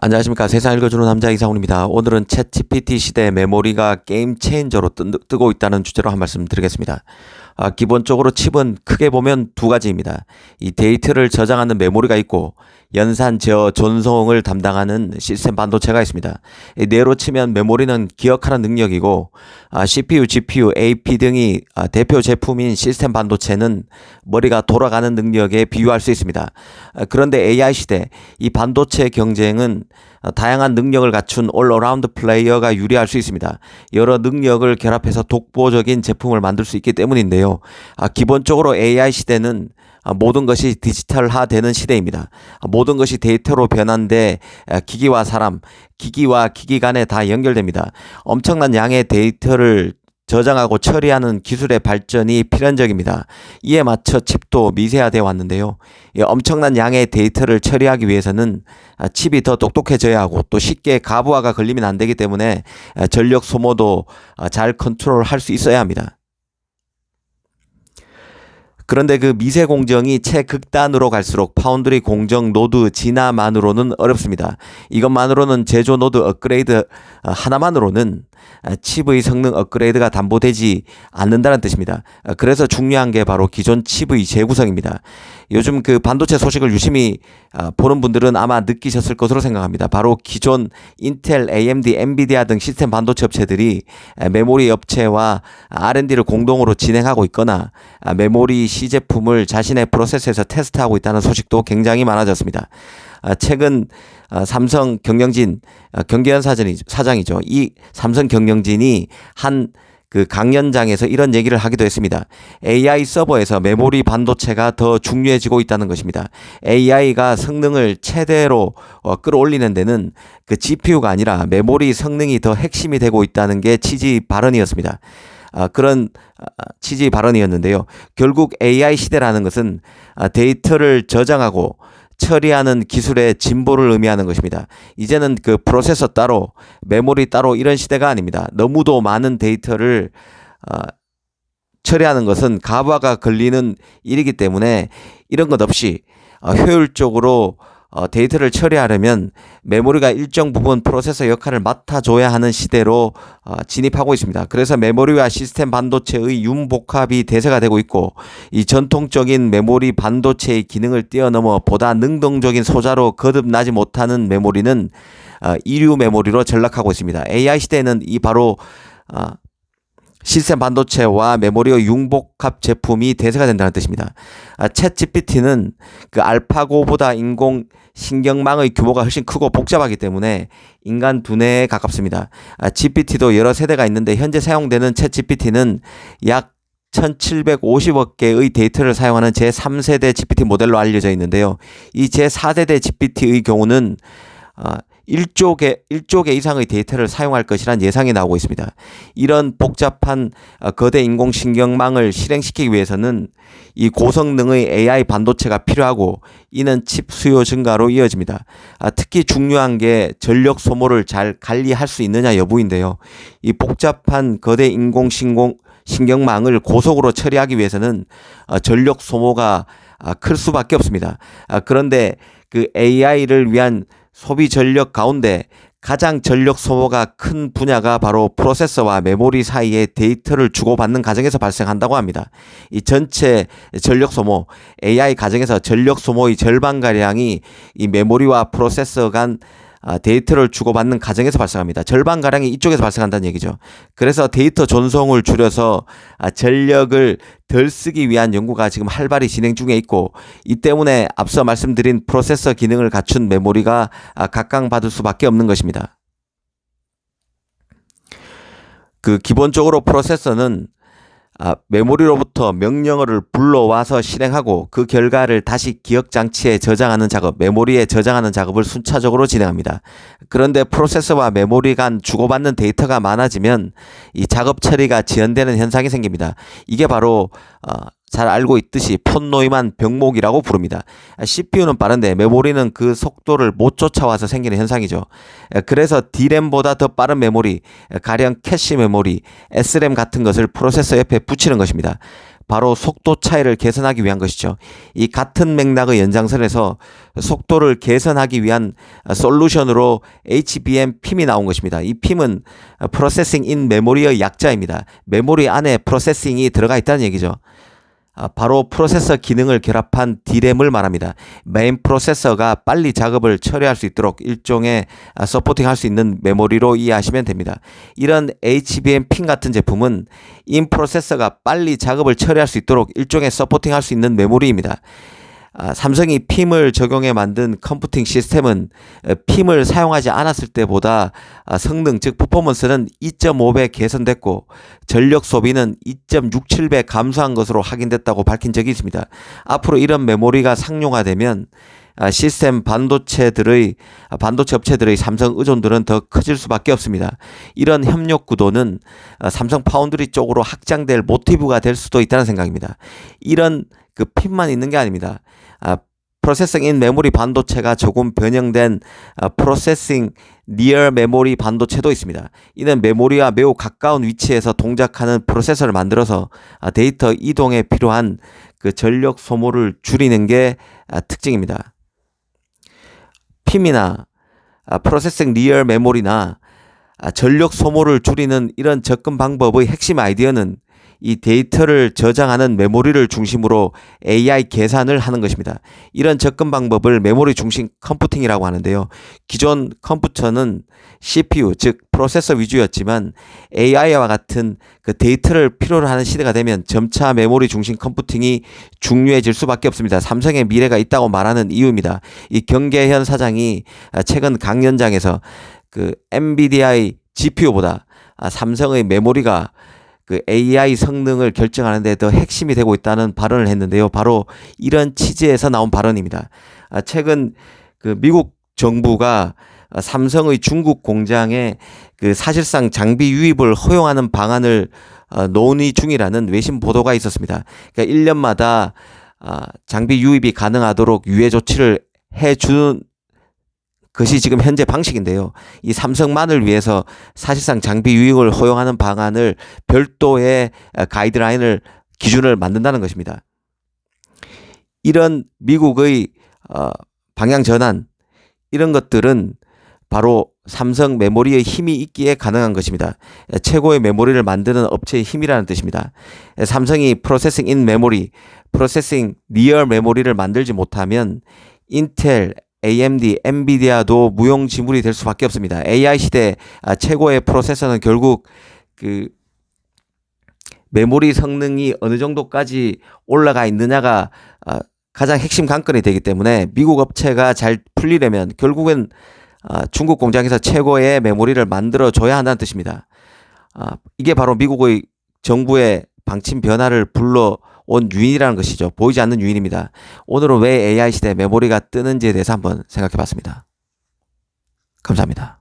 안녕하십니까. 세상 읽어주는 남자 이상훈입니다. 오늘은 챗GPT 시대 메모리가 게임 체인저로 뜨고 있다는 주제로 한 말씀 드리겠습니다. 기본적으로 칩은 크게 보면 두 가지입니다. 이 데이터를 저장하는 메모리가 있고 연산, 제어, 전송을 담당하는 시스템 반도체가 있습니다. 뇌로 치면 메모리는 기억하는 능력이고 CPU, GPU, AP 등이 대표 제품인 시스템 반도체는 머리가 돌아가는 능력에 비유할 수 있습니다. 그런데 AI 시대 이 반도체 경쟁은 다양한 능력을 갖춘 올어라운드 플레이어가 유리할 수 있습니다. 여러 능력을 결합해서 독보적인 제품을 만들 수 있기 때문인데요. 기본적으로 AI 시대는 모든 것이 디지털화되는 시대입니다. 모든 것이 데이터로 변환돼 기기와 사람, 기기와 기기 간에 다 연결됩니다. 엄청난 양의 데이터를 저장하고 처리하는 기술의 발전이 필연적입니다. 이에 맞춰 칩도 미세화되어 왔는데요. 엄청난 양의 데이터를 처리하기 위해서는 칩이 더 똑똑해져야 하고 또 쉽게 가부하가 걸리면 안 되기 때문에 전력 소모도 잘 컨트롤할 수 있어야 합니다. 그런데 그 미세 공정이 최극단으로 갈수록 파운드리 공정 노드 진화만으로는 어렵습니다. 이것만으로는 제조 노드 업그레이드 하나만으로는 칩의 성능 업그레이드가 담보되지 않는다는 뜻입니다. 그래서 중요한 게 바로 기존 칩의 재구성입니다. 요즘 그 반도체 소식을 유심히 보는 분들은 아마 느끼셨을 것으로 생각합니다. 바로 기존 인텔, AMD, 엔비디아 등 시스템 반도체 업체들이 메모리 업체와 R&D를 공동으로 진행하고 있거나 메모리 시제품을 자신의 프로세스에서 테스트하고 있다는 소식도 굉장히 많아졌습니다. 최근 삼성 경영진 경계현 사장이죠. 이 삼성 경영진이 한 그 강연장에서 이런 얘기를 하기도 했습니다. AI 서버에서 메모리 반도체가 더 중요해지고 있다는 것입니다. AI가 성능을 최대로 끌어올리는 데는 그 GPU가 아니라 메모리 성능이 더 핵심이 되고 있다는 게 취지 발언이었습니다. 그런 취지 발언이었는데요. 결국 AI 시대라는 것은 데이터를 저장하고 처리하는 기술의 진보를 의미하는 것입니다. 이제는 그 프로세서 따로 메모리 따로 이런 시대가 아닙니다. 너무도 많은 데이터를 처리하는 것은 가부하가 걸리는 일이기 때문에 이런 것 없이 효율적으로 데이터를 처리하려면 메모리가 일정 부분 프로세서 역할을 맡아줘야 하는 시대로 진입하고 있습니다. 그래서 메모리와 시스템 반도체의 융복합이 대세가 되고 있고 이 전통적인 메모리 반도체의 기능을 뛰어넘어 보다 능동적인 소자로 거듭나지 못하는 메모리는 이류 메모리로 전락하고 있습니다. AI 시대에는 이 바로 시스템 반도체와 메모리의 융복합 제품이 대세가 된다는 뜻입니다. 챗 GPT는 그 알파고보다 인공 신경망의 규모가 훨씬 크고 복잡하기 때문에 인간 두뇌에 가깝습니다. GPT도 여러 세대가 있는데 현재 사용되는 챗 GPT는 약 1750억 개의 데이터를 사용하는 제3세대 GPT 모델로 알려져 있는데요. 이 제4세대 GPT의 경우는 1조 개 이상의 데이터를 사용할 것이란 예상이 나오고 있습니다. 이런 복잡한 거대 인공신경망을 실행시키기 위해서는 이 고성능의 AI 반도체가 필요하고 이는 칩 수요 증가로 이어집니다. 특히 중요한 게 전력 소모를 잘 관리할 수 있느냐 여부인데요. 이 복잡한 거대 인공신경망을 고속으로 처리하기 위해서는 전력 소모가 클 수밖에 없습니다. 그런데 그 AI를 위한 소비 전력 가운데 가장 전력 소모가 큰 분야가 바로 프로세서와 메모리 사이에 데이터를 주고받는 과정에서 발생한다고 합니다. 이 전체 전력 소모, AI 과정에서 전력 소모의 절반가량이 이 메모리와 프로세서 간 데이터를 주고받는 과정에서 발생합니다. 절반가량이 이쪽에서 발생한다는 얘기죠. 그래서 데이터 전송을 줄여서 전력을 덜 쓰기 위한 연구가 지금 활발히 진행 중에 있고 이 때문에 앞서 말씀드린 프로세서 기능을 갖춘 메모리가 각광받을 수밖에 없는 것입니다. 그 기본적으로 프로세서는 메모리로부터 명령어를 불러와서 실행하고 그 결과를 다시 기억장치에 저장하는 작업, 메모리에 저장하는 작업을 순차적으로 진행합니다. 그런데 프로세서와 메모리 간 주고받는 데이터가 많아지면 이 작업 처리가 지연되는 현상이 생깁니다. 이게 바로 잘 알고 있듯이 폰노이만 병목이라고 부릅니다. CPU는 빠른데 메모리는 그 속도를 못 쫓아와서 생기는 현상이죠. 그래서 D램보다 더 빠른 메모리, 가령 캐시 메모리, SRAM 같은 것을 프로세서 옆에 붙이는 것입니다. 바로 속도 차이를 개선하기 위한 것이죠. 이 같은 맥락의 연장선에서 속도를 개선하기 위한 솔루션으로 HBM PIM이 나온 것입니다. 이 PIM은 Processing in Memory의 약자입니다. 메모리 안에 프로세싱이 들어가 있다는 얘기죠. 바로 프로세서 기능을 결합한 D램을 말합니다. 메인 프로세서가 빨리 작업을 처리할 수 있도록 일종의 서포팅할 수 있는 메모리로 이해하시면 됩니다. 이런 HBM PIM 같은 제품은 인 프로세서가 빨리 작업을 처리할 수 있도록 일종의 서포팅할 수 있는 메모리입니다. 삼성이 PIM을 적용해 만든 컴퓨팅 시스템은 PIM을 사용하지 않았을 때보다 성능 즉 퍼포먼스는 2.5배 개선됐고 전력 소비는 2.67배 감소한 것으로 확인됐다고 밝힌 적이 있습니다. 앞으로 이런 메모리가 상용화되면 시스템 반도체 업체들의 삼성 의존도는 더 커질 수밖에 없습니다. 이런 협력 구도는 삼성 파운드리 쪽으로 확장될 모티브가 될 수도 있다는 생각입니다. 이런 그 핀만 있는 게 아닙니다. 프로세싱 인 메모리 반도체가 조금 변형된 프로세싱 니어 메모리 반도체도 있습니다. 이는 메모리와 매우 가까운 위치에서 동작하는 프로세서를 만들어서 데이터 이동에 필요한 그 전력 소모를 줄이는 게 특징입니다. PIM이나 프로세싱 니어 메모리나 전력 소모를 줄이는 이런 접근 방법의 핵심 아이디어는 이 데이터를 저장하는 메모리를 중심으로 AI 계산을 하는 것입니다. 이런 접근 방법을 메모리 중심 컴퓨팅이라고 하는데요. 기존 컴퓨터는 CPU 즉 프로세서 위주였지만 AI와 같은 그 데이터를 필요로 하는 시대가 되면 점차 메모리 중심 컴퓨팅이 중요해질 수밖에 없습니다. 삼성의 미래가 있다고 말하는 이유입니다. 이 경계현 사장이 최근 강연장에서 그 엔비디아의 GPU보다 삼성의 메모리가 그 AI 성능을 결정하는 데 더 핵심이 되고 있다는 발언을 했는데요. 바로 이런 취지에서 나온 발언입니다. 최근 그 미국 정부가 삼성의 중국 공장에 그 사실상 장비 유입을 허용하는 방안을 논의 중이라는 외신 보도가 있었습니다. 그러니까 1년마다 장비 유입이 가능하도록 유예 조치를 해주는 것이 지금 현재 방식인데요. 이 삼성만을 위해서 사실상 장비 유입을 허용하는 방안을 별도의 가이드라인을 기준을 만든다는 것입니다. 이런 미국의 방향 전환 이런 것들은 바로 삼성 메모리의 힘이 있기에 가능한 것입니다. 최고의 메모리를 만드는 업체의 힘이라는 뜻입니다. 삼성이 프로세싱 인 메모리, 프로세싱 니어 메모리를 만들지 못하면 인텔, AMD, 엔비디아도 무용지물이 될 수밖에 없습니다. AI 시대 최고의 프로세서는 결국 그 메모리 성능이 어느 정도까지 올라가 있느냐가 가장 핵심 관건이 되기 때문에 미국 업체가 잘 풀리려면 결국은 중국 공장에서 최고의 메모리를 만들어 줘야 한다는 뜻입니다. 이게 바로 미국의 정부의 방침 변화를 불러온 유인이라는 것이죠. 보이지 않는 유인입니다. 오늘은 왜 AI 시대 메모리가 뜨는지에 대해서 한번 생각해 봤습니다. 감사합니다.